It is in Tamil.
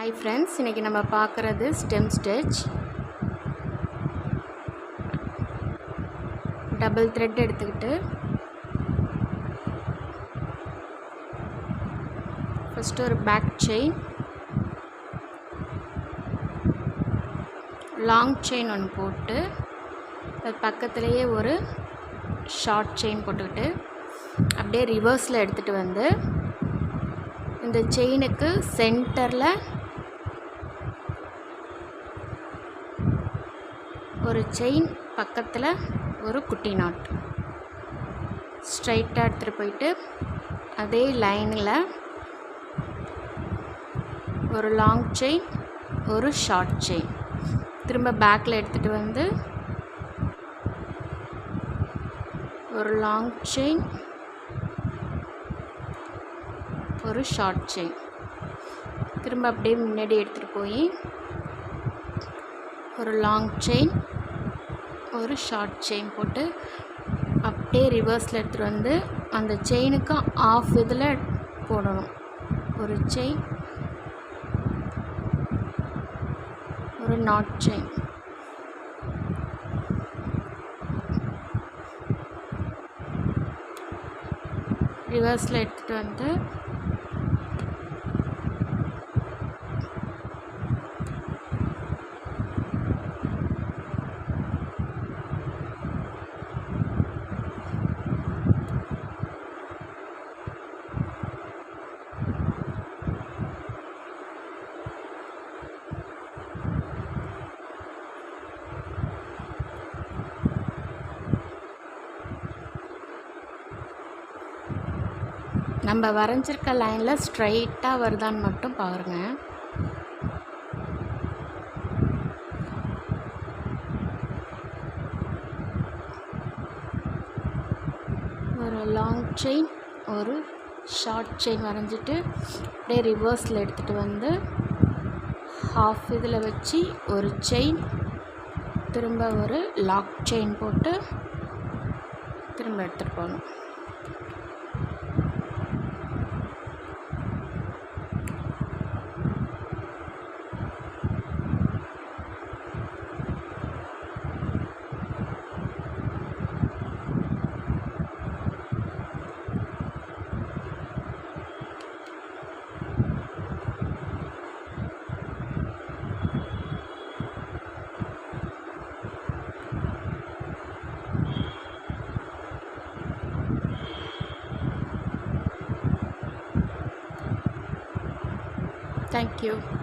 ஹாய் ஃப்ரெண்ட்ஸ், இன்றைக்கி நம்ம பார்க்குறது ஸ்டெம் ஸ்டிச். டபுள் த்ரெட் எடுத்துக்கிட்டு ஃபஸ்ட்டு ஒரு பேக் செயின், லாங் செயின் ஒன்று போட்டு அது பக்கத்துலேயே ஒரு ஷார்ட் செயின் போட்டுக்கிட்டு அப்படியே ரிவர்ஸில் எடுத்துகிட்டு வந்து இந்த செயினுக்கு சென்டரில் ஒரு செயின் பக்கத்தில் ஒரு குட்டி நாட் ஸ்ட்ரைட்டாக எடுத்துகிட்டு போயிட்டு அதே லைனில் ஒரு லாங் செயின், ஒரு ஷார்ட் செயின், திரும்ப பேக்கில் எடுத்துகிட்டு வந்து ஒரு லாங் செயின், ஒரு ஷார்ட் செயின், திரும்ப அப்படியே முன்னாடி எடுத்துகிட்டு போய் ஒரு லாங் செயின், ஒரு ஷார்ட் செயின் போட்டு அப்படியே ரிவர்ஸில் எடுத்துகிட்டு வந்து அந்த செயினுக்கு ஆஃப் இதில் போடணும். ஒரு செயின், ஒரு நாட் செயின், ரிவர்ஸில் எடுத்துகிட்டு வந்து நம்ம வரைஞ்சிருக்க லைனில் ஸ்ட்ரைட்டாக வருதான்னு மட்டும் பாருங்கள். ஒரு லாங் செயின், ஒரு ஷார்ட் செயின் வரைஞ்சிட்டு அப்படியே ரிவர்ஸில் எடுத்துகிட்டு வந்து ஹாஃப் இதில் வச்சு ஒரு செயின், திரும்ப ஒரு லாக் செயின் போட்டு திரும்ப எடுத்துகிட்டு போகணும். Thank you.